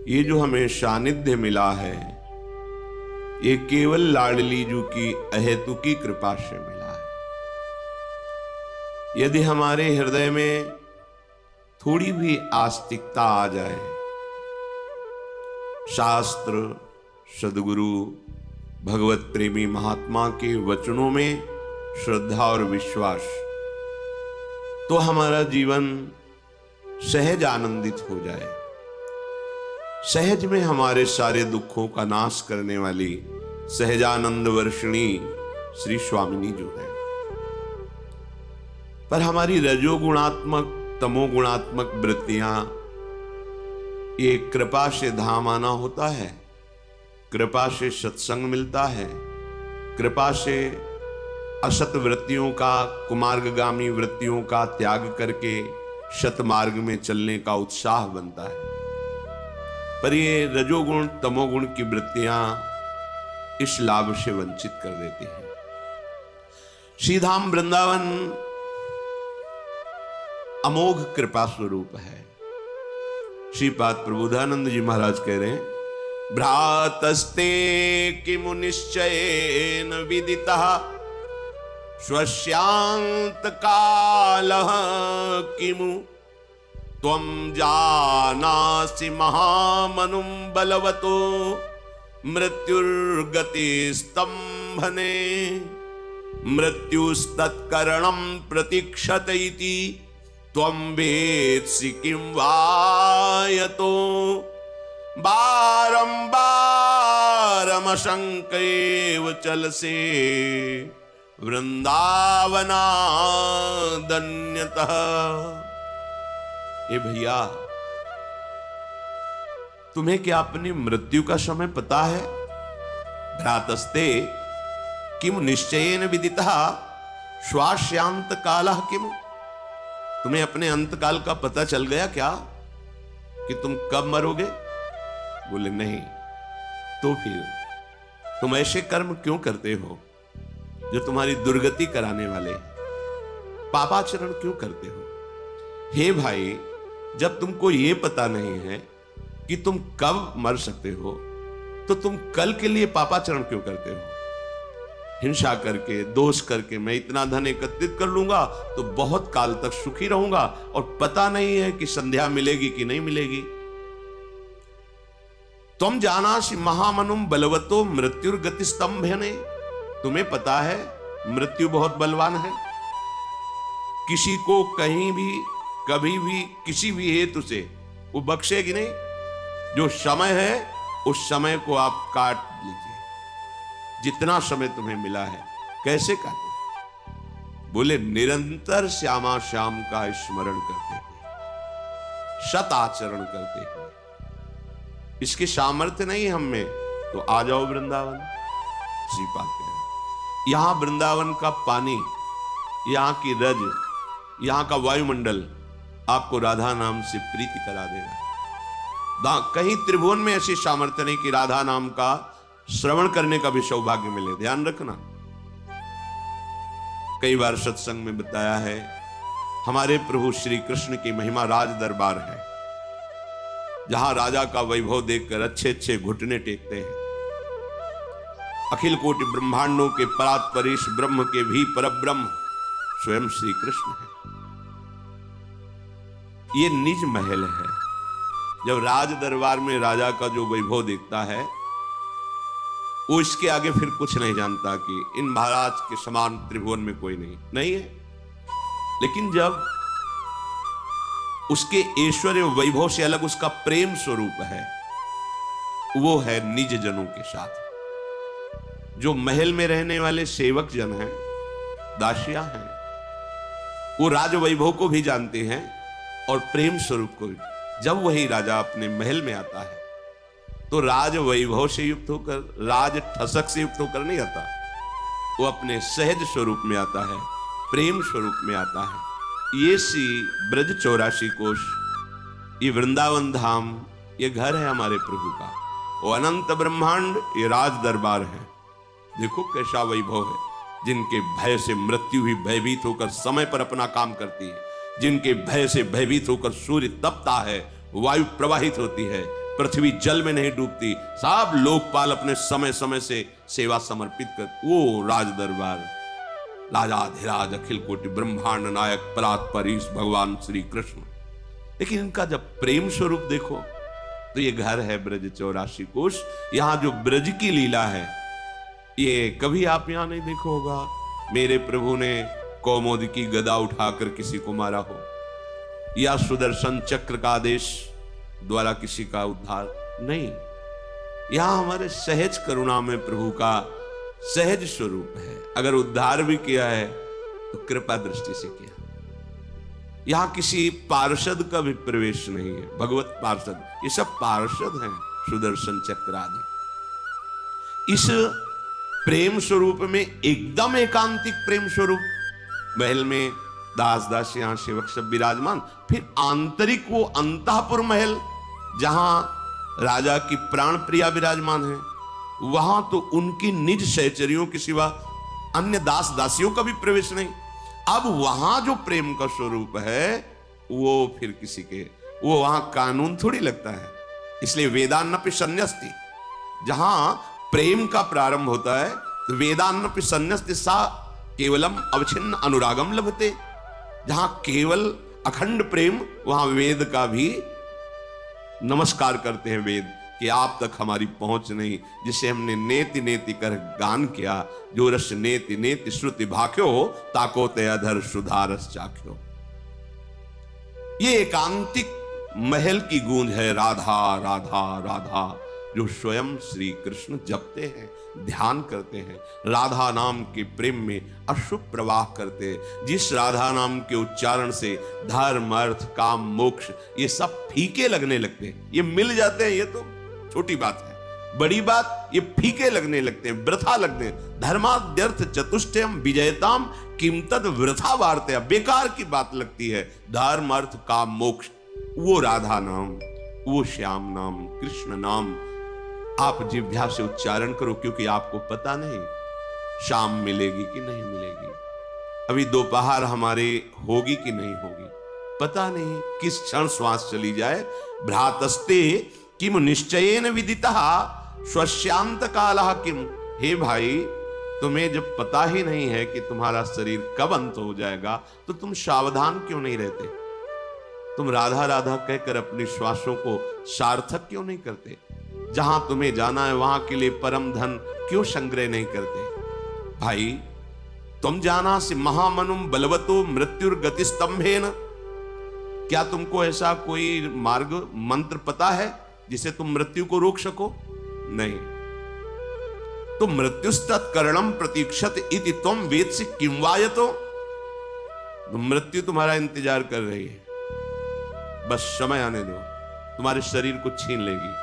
ये जो हमें सानिध्य मिला है, ये केवल लाडली जू की अहेतुकी कृपा से मिला है। यदि हमारे हृदय में थोड़ी भी आस्तिकता आ जाए, शास्त्र, सद्गुरु, भगवत प्रेमी महात्मा के वचनों में श्रद्धा और विश्वास, तो हमारा जीवन सहज आनंदित हो जाए। सहज में हमारे सारे दुखों का नाश करने वाली सहजानंद वर्षिणी श्री स्वामिनी जो है। पर हमारी रजोगुणात्मक तमोगुणात्मक वृत्तियां, ये कृपा से धाम आना होता है, कृपा से सत्संग मिलता है, कृपा से असत वृत्तियों का, कुमार्गगामी वृत्तियों का त्याग करके सतमार्ग में चलने का उत्साह बनता है। पर ये रजोगुण तमोगुण की वृत्तियां इस लाभ से वंचित कर देती हैं। श्रीधाम वृंदावन अमोघ कृपा स्वरूप है। श्रीपाद प्रबोधानंद जी महाराज कह रहे हैं, भ्रातस्ते किमु निश्चयेन विदितः स्वस्यांत कालः किमु त्वं जानासि महामनुं बलवतो मृत्युर्गतिस्तंभने मृत्युस्तत्करणं प्रतीक्षत इति त्वं वेत्सि किं वायतो बारंबारमशंकैव चलसे वृंदावनादन्यतः। ए भैया, तुम्हें क्या अपनी मृत्यु का समय पता है? भ्रातस्ते किम निश्चयेन विदितः श्वास्यांत कालः किम। तुम्हें अपने अंतकाल का पता चल गया क्या कि तुम कब मरोगे? बोले नहीं। तो फिर तुम ऐसे कर्म क्यों करते हो जो तुम्हारी दुर्गति कराने वाले? पापाचरण क्यों करते हो? हे भाई, जब तुमको ये पता नहीं है कि तुम कब मर सकते हो, तो तुम कल के लिए पापाचरण क्यों करते हो? हिंसा करके, दोष करके मैं इतना धन एकत्रित कर लूंगा तो बहुत काल तक सुखी रहूंगा, और पता नहीं है कि संध्या मिलेगी कि नहीं मिलेगी। तुम जानासि महामनुम बलवतो मृत्युर्गति स्तंभने। तुम्हें पता है मृत्यु बहुत बलवान है, किसी को कहीं भी कभी भी किसी भी हेतु से वो बख्शेगी नहीं। जो समय है उस समय को आप काट लीजिए, जितना समय तुम्हें मिला है। कैसे काटे? बोले निरंतर श्यामा श्याम का स्मरण करते हुए, सत आचरण करते हुए। इसके सामर्थ्य नहीं हम में तो आ जाओ वृंदावन। श्रीपाद कह रहे, यहां वृंदावन का पानी, यहां की रज, यहां का वायुमंडल आपको राधा नाम से प्रीति करा देगा। कहीं त्रिभुवन में ऐसी सामर्थ्य नहीं कि राधा नाम का श्रवण करने का भी सौभाग्य मिले। ध्यान रखना, कई बार सत्संग में बताया है, हमारे प्रभु श्री कृष्ण की महिमा राज दरबार है, जहां राजा का वैभव देखकर अच्छे अच्छे घुटने टेकते हैं। अखिल कोटि ब्रह्मांडों के परात्परीश ब्रह्म के भी परब्रह्म स्वयं श्री कृष्ण है। ये निज महल है। जब राज दरबार में राजा का जो वैभव देखता है, वो इसके आगे फिर कुछ नहीं जानता कि इन महाराज के समान त्रिभुवन में कोई नहीं है। लेकिन जब उसके ऐश्वर्य वैभव से अलग उसका प्रेम स्वरूप है, वो है निज जनों के साथ। जो महल में रहने वाले सेवक जन हैं, दासियां हैं, वो राज वैभव को भी जानते हैं और प्रेम स्वरूप को भी। जब वही राजा अपने महल में आता है तो राज वैभव से युक्त होकर, राज ठसक से युक्त होकर नहीं आता, वो अपने सहज स्वरूप में आता है, प्रेम स्वरूप में आता है। ये सी ब्रज 84 कोश, ये वृंदावन धाम, ये घर है हमारे प्रभु का। वो अनंत ब्रह्मांड, ये राज दरबार है। देखो कैसा वैभव है। जिनके भय से मृत्यु भी भयभीत होकर समय पर अपना काम करती है, जिनके भय से भयभीत होकर सूर्य तपता है, वायु प्रवाहित होती है, पृथ्वी जल में नहीं डूबती, सब लोकपाल अपने समय समय से सेवा समर्पित कर, वो राज दरबार, राजाधिराज अखिल कोटि ब्रह्मांड नायक परात्परीश भगवान श्री कृष्ण। लेकिन इनका जब प्रेम स्वरूप देखो तो ये घर है ब्रज 84 कोश। यहां जो ब्रज की लीला है ये कभी आप यहां नहीं देखो होगा। मेरे प्रभु ने कौमुदी की गदा उठाकर किसी को मारा हो, या सुदर्शन चक्र का आदेश द्वारा किसी का उद्धार नहीं। यहां हमारे सहज करुणा में प्रभु का सहज स्वरूप है। अगर उद्धार भी किया है तो कृपा दृष्टि से किया। यहां किसी पार्षद का भी प्रवेश नहीं है, भगवत पार्षद, ये सब पार्षद हैं सुदर्शन चक्र आदि। इस प्रेम स्वरूप में एकदम एकांतिक प्रेम स्वरूप, महल में दास दासियां सेवक सब विराजमान, फिर आंतरिक वो अंतःपुर महल जहां राजा की प्राण प्रिया विराजमान है, वहां तो उनकी निज सहचरियों के सिवा अन्य दास दासियों का भी प्रवेश नहीं। अब वहां जो प्रेम का स्वरूप है वो फिर किसी के, वो वहां कानून थोड़ी लगता है। इसलिए वेदान्नपि सन्न्यस्ति, जहां प्रेम का प्रारंभ होता है तो वेदान्नपि सन्न्यस्ति सा केवलम अवच्छिन्न अनुरागम लभते। जहां केवल अखंड प्रेम, वहां वेद का भी नमस्कार करते हैं वेद कि आप तक हमारी पहुंच नहीं, जिसे हमने नेति नेति कर गान किया, जो रस नेति नेति श्रुति भाख्यो ताको ते अधर सुधारस चाख्यो। ये एकांतिक महल की गूंज है, राधा राधा राधा, जो स्वयं श्री कृष्ण जपते हैं, ध्यान करते हैं, राधा नाम के प्रेम में अश्रु प्रवाह करते हैं। जिस राधा नाम के उच्चारण से धर्म अर्थ काम मोक्ष ये सब फीके लगने लगते हैं, ये मिल जाते हैं, ये तो छोटी बात है। बड़ी बात ये फीके लगने लगते हैं, वृथा लगते हैं। धर्माद्यर्थ चतुष्टयम विजयताम किम तद वृथा वार्ते, बेकार की बात लगती है। धर्म अर्थ काम मोक्ष, वो राधा नाम, वो श्याम नाम, कृष्ण नाम आप जिह्वा से उच्चारण करो, क्योंकि आपको पता नहीं शाम मिलेगी कि नहीं मिलेगी, अभी दोपहर हमारे होगी कि नहीं होगी, पता नहीं किस क्षण श्वास चली जाए। भ्रातस्ते किम निश्चयेन विदितः स्वस्यांत कालः किम। हे भाई, तुम्हें जब पता ही नहीं है कि तुम्हारा शरीर कब अंत हो जाएगा तो तुम सावधान क्यों नहीं रहते? तुम राधा राधा कहकर अपनी श्वासों को सार्थक क्यों नहीं करते? जहां तुम्हें जाना है वहां के लिए परम धन क्यों संग्रह नहीं करते? भाई, तुम जाना से महामनुम बलवतो मृत्युर्गति स्तंभेन। क्या तुमको ऐसा कोई मार्ग मंत्र पता है जिसे तुम मृत्यु को रोक सको? नहीं। तो मृत्युस्तत्करणम प्रतीक्षत इति त्वं वेत्सि किं वायतो। तो मृत्यु तुम्हारा इंतजार कर रही है, बस समय आने दो, तुम्हारे शरीर को छीन लेगी।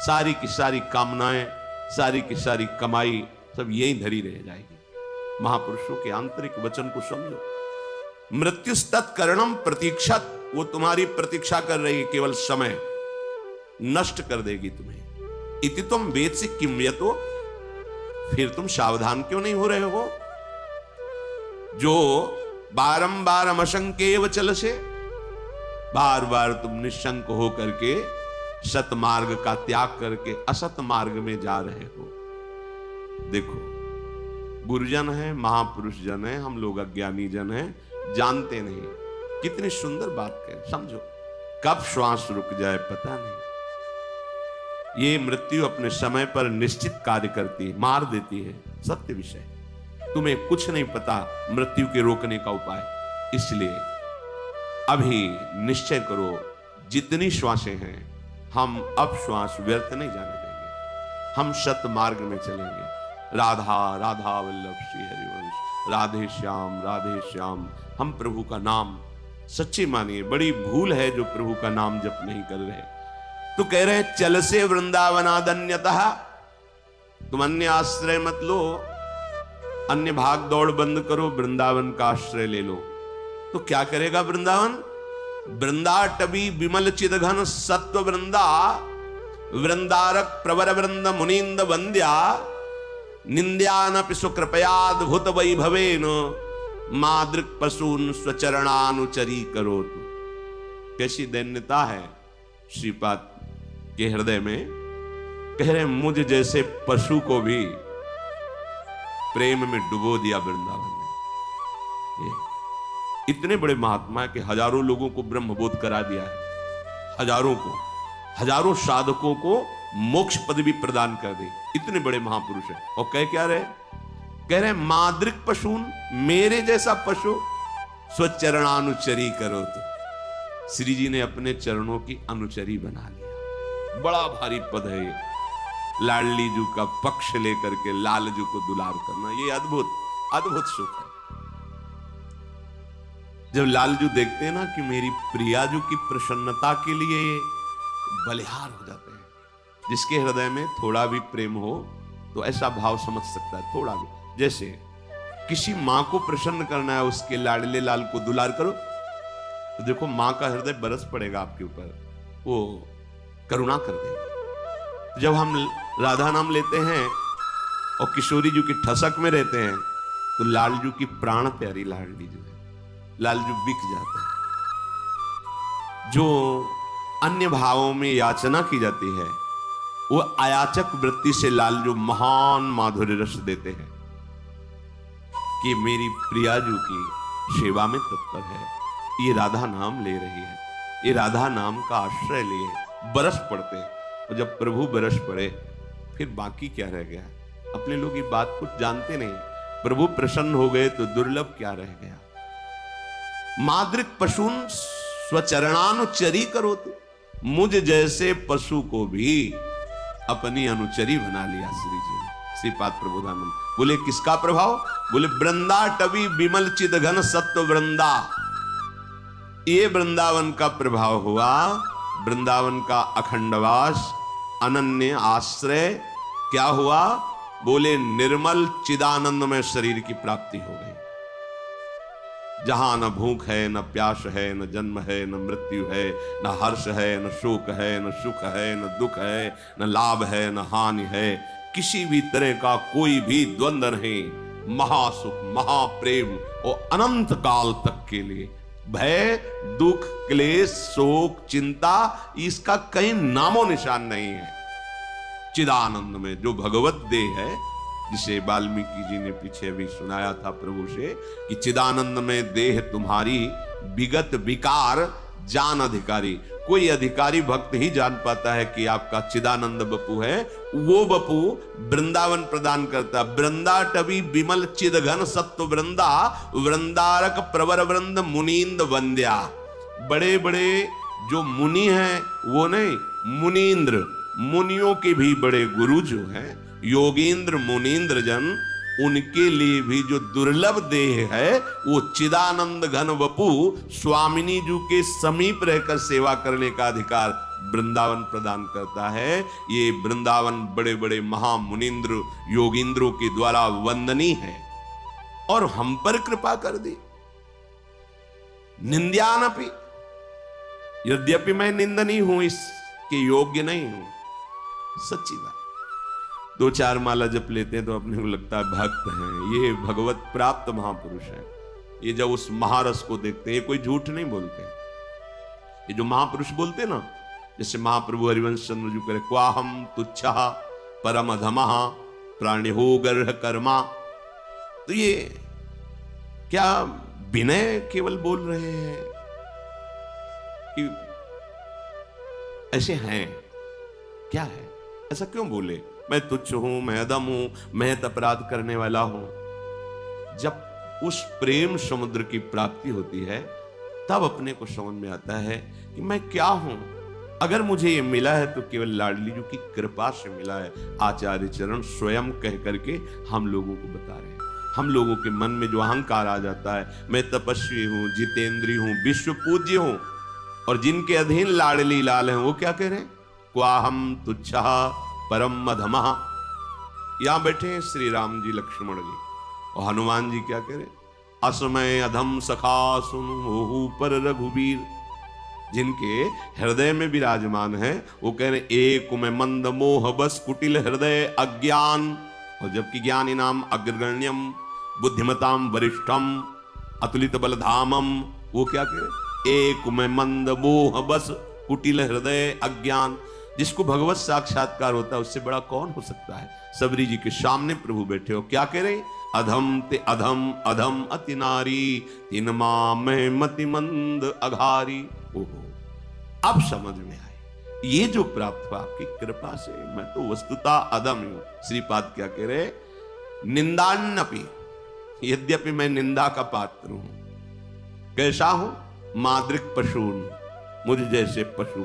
सारी की सारी कामनाएं, सारी की सारी कमाई सब यही धरी रह जाएगी। महापुरुषों के आंतरिक वचन को समझो। मृत्युस्तत्करणम प्रतीक्षत, वो तुम्हारी प्रतीक्षा कर रही है, केवल समय नष्ट कर देगी तुम्हें। इति तुम वेत्सि किं यतो, फिर तुम सावधान क्यों नहीं हो रहे हो? जो बारंबार अमशंकेव चलसे, बार बार तुम निशंक हो करके सत मार्ग का त्याग करके असत मार्ग में जा रहे हो। देखो, गुरुजन है, महापुरुष जन है, हम लोग अज्ञानी जन है, जानते नहीं। कितनी सुंदर बात कह, समझो, कब श्वास रुक जाए पता नहीं। ये मृत्यु अपने समय पर निश्चित कार्य करती है, मार देती है, सत्य विषय। तुम्हें कुछ नहीं पता मृत्यु के रोकने का उपाय। इसलिए अभी निश्चय करो, जितनी श्वासें हैं हम अब श्वास व्यर्थ नहीं जाने देंगे, हम सत मार्ग में चलेंगे। राधा राधा वल्लभ श्री हरिवंश, राधे श्याम, हम प्रभु का नाम सच्ची मानिए। बड़ी भूल है जो प्रभु का नाम जप नहीं कर रहे। तो कह रहे हैं चल से वृंदावनादन्यतः, तुम अन्य आश्रय मत लो, अन्य भाग दौड़ बंद करो, वृंदावन का आश्रय ले लो। तो क्या करेगा वृंदावन? वृंदाटवी विमल चिदघन सत्व वृंदा, वृंदारक प्रवर वृंद मुनींद वंद्या, निंद्यानपि सुकृपयाद्भुत वैभवेन मादृक पशून स्वचरणानुचरी करो। कैसी दैन्यता है, श्रीपाद के हृदय में, कह रहे मुझ जैसे पशु को भी प्रेम में डुबो दिया वृंदावन ने। ये इतने बड़े महात्मा के हजारों लोगों को ब्रह्मबोध करा दिया है, हजारों साधकों को मोक्ष पदवी प्रदान कर दी। इतने बड़े महापुरुष हैं। और कह रहे माद्रिक पशुन, मेरे जैसा पशु स्वचरणानुचरी करो। तो श्री जी ने अपने चरणों की अनुचरी बना लिया। बड़ा भारी पद है ये, लाडली जू का पक्ष लेकर के लालजू को दुलार करना। ये अद्भुत सुख है। जब लालजू देखते हैं ना कि मेरी प्रियाजू की प्रसन्नता के लिए बलिहार हो जाते हैं। जिसके हृदय में थोड़ा भी प्रेम हो तो ऐसा भाव समझ सकता है, थोड़ा भी। जैसे किसी मां को प्रसन्न करना है, उसके लाडले लाल को दुलार करो तो देखो मां का हृदय बरस पड़ेगा आपके ऊपर, वो करुणा कर देगी। जब हम राधा नाम लेते हैं और किशोरी जी की ठसक में रहते हैं तो लालजू की प्राण प्यारी लाडली जो है, लालजू बिक जाते हैं। जो अन्य भावों में याचना की जाती है वो अयाचक वृत्ति से लालजू महान माधुर्य रस देते हैं कि मेरी प्रियाजू की सेवा में तत्पर है, ये राधा नाम ले रही है, ये राधा नाम का आश्रय लिए बरस पड़ते हैं। और जब प्रभु बरस पड़े फिर बाकी क्या रह गया? अपने लोग ये बात कुछ जानते नहीं। प्रभु प्रसन्न हो गए तो दुर्लभ क्या रह गया? माद्रिक पशुन स्वचरणानुचरी करो। तो मुझ जैसे पशु को भी अपनी अनुचरी बना लिया श्री जी ने। श्रीपाद प्रबोधानंद बोले किसका प्रभाव? बोले वृंदा टवी विमल चिद घन सत्व वृंदा। ये वृंदावन का प्रभाव हुआ, वृंदावन का अखंडवास, अनन्य आश्रय। क्या हुआ? बोले निर्मल चिदानंद में शरीर की प्राप्ति हो गई। जहां न भूख है, न प्यास है, न जन्म है, न मृत्यु है, न हर्ष है, न शोक है, न सुख है, न दुख है, न लाभ है, न हानि है, किसी भी तरह का कोई भी द्वंद्व नहीं। महासुख, महाप्रेम और अनंत काल तक के लिए भय, दुख, क्लेश, शोक, चिंता, इसका कहीं नामो निशान नहीं है। चिदानंद में जो भगवत देह है, जिसे वाल्मीकि जी ने पीछे अभी सुनाया था प्रभु से कि चिदानंद में देह तुम्हारी विगत विकार जान अधिकारी। कोई अधिकारी भक्त ही जान पाता है कि आपका चिदानंद बपू है। वो बपू वृंदावन प्रदान करता। वृंदा टवी विमल चिद घन सत्व वृंदा, वृंदारक प्रवर वृंद मुनींद वंद्या। बड़े बड़े जो मुनि हैं वो नहीं, मुनींद्र, मुनियों के भी बड़े गुरु जो हैं, योगींद्र मुनींद्र जन, उनके लिए भी जो दुर्लभ देह है वो चिदानंद घन वपु स्वामिनी जी के समीप रहकर सेवा करने का अधिकार वृंदावन प्रदान करता है। ये वृंदावन बड़े बड़े महामुनींद्र योगींद्रों के द्वारा वंदनीय है और हम पर कृपा कर दी। निंद्यानपि, यद्यपि मैं निंदनीय हूं, इसके योग्य नहीं हूं, सच्ची बात। 2-4 माला जप लेते हैं तो अपने को लगता है भक्त हैं, ये भगवत प्राप्त महापुरुष हैं। ये जब उस महारस को देखते हैं, कोई झूठ नहीं बोलते। ये जो महापुरुष बोलते ना, जैसे महाप्रभु हरिवंश चंद्र जी करे क्वाहम तुच्छा परम अधमः प्राणिहो गर्ह कर्मा। तो ये क्या विनय केवल बोल रहे हैं कि ऐसे हैं? क्या है? ऐसा क्यों बोले? मैं तुच्छ हूं, मैं अधम हूं, मैं अपराध करने वाला हूं। जब उस प्रेम समुद्र की प्राप्ति होती है तब अपने को समझ में आता है कि मैं क्या हूं। अगर मुझे ये मिला है तो केवल लाडली जी की कृपा से मिला है। आचार्य चरण स्वयं कह करके हम लोगों को बता रहे हैं। हम लोगों के मन में जो अहंकार आ जाता है, मैं तपस्वी हूं, जितेंद्री हूं, विश्व पूज्य हूं, और जिनके अधीन लाडली लाल हैं वो क्या कह रहे हैं? क्वाहम तुच्छा परम अधमः। यहां बैठे हैं श्री राम जी, लक्ष्मण जी, और हनुमान जी क्या कह रहे? असमय अधम सखा सुन होहु पर रघुवीर। जिनके हृदय में विराजमान है वो कह रहे एक में मंद मोह बस कुटिल हृदय अज्ञान। और जबकि ज्ञानी नाम अग्रगण्यम बुद्धिमताम वरिष्ठम अतुलित बलधामम, वो क्या कह रहे? एक में मंद मोह बस कुटिल हृदय अज्ञान, जिसको भगवत साक्षात्कार होता है उससे बड़ा कौन हो सकता है। सबरी जी के सामने प्रभु बैठे हो, क्या कह रहे, अधम ते अधम अधम अति नारी, तीन में मति मंद अघारी। ओहो, अब समझ में आए, ये जो प्राप्त हुआ आपकी कृपा से, मैं तो वस्तुतः अधम हूं। श्रीपाद क्या कह रहे, निंदान्नपि, यद्यपि मैं निंदा का पात्र हूं। कैसा हूं, मादृक पशून, मुझ जैसे पशु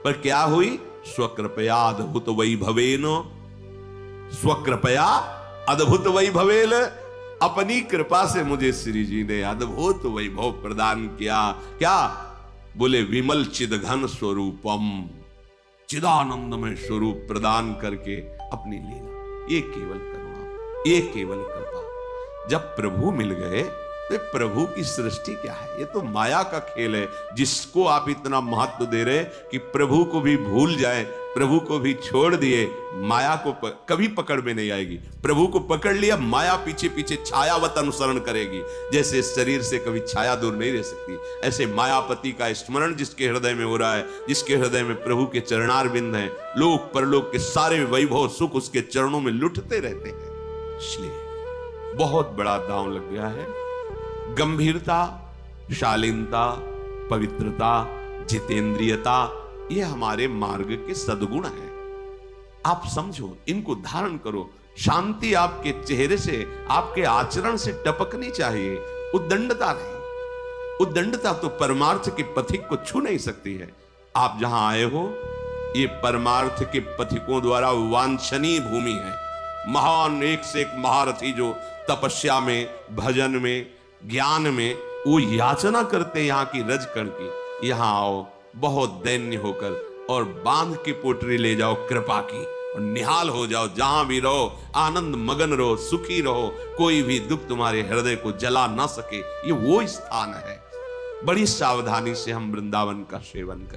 पर क्या हुई, स्वकृपया अद्भुत वैभवेन, स्वकृपया अद्भुत वैभवेन, अपनी कृपा से मुझे श्री जी ने अद्भुत वैभव प्रदान किया। क्या बोले, विमल चिदघन स्वरूपम, चिदानंद में स्वरूप प्रदान करके अपनी लीला। ये केवल करुणा, ये केवल कृपा। जब प्रभु मिल गए तो प्रभु की सृष्टि क्या है, ये तो माया का खेल है, जिसको आप इतना महत्व दे रहे कि प्रभु को भी भूल जाए, प्रभु को भी छोड़ दिए, माया को कभी पकड़ में नहीं आएगी। प्रभु को पकड़ लिया, माया पीछे पीछे छायावत अनुसरण करेगी। जैसे शरीर से कभी छाया दूर नहीं रह सकती, ऐसे मायापति का स्मरण जिसके हृदय में हो रहा है, जिसके हृदय में प्रभु के चरणारविंद हैं, लोक परलोक के सारे वैभव सुख उसके चरणों में लुटते रहते हैं। इसलिए बहुत बड़ा दांव लग गया है। गंभीरता, शालीनता, पवित्रता, जितेंद्रियता, ये हमारे मार्ग के सद्गुण हैं। आप समझो, इनको धारण करो। शांति आपके चेहरे से, आपके आचरण से टपकनी चाहिए, उद्दंडता नहीं। उद्दंडता तो परमार्थ के पथिक को छू नहीं सकती है। आप जहां आए हो, ये परमार्थ के पथिकों द्वारा वांछनीय भूमि है। महान एक से एक महारथी जो तपस्या में, भजन में, ज्ञान में, वो याचना करते यहां की रज कण की। यहां आओ बहुत दैन्य होकर और बांध के पोटरी ले जाओ कृपा की, और निहाल हो जाओ। जहां भी रहो आनंद मगन रहो, सुखी रहो, कोई भी दुख तुम्हारे हृदय को जला ना सके। ये वो स्थान है। बड़ी सावधानी से हम वृंदावन का सेवन करें।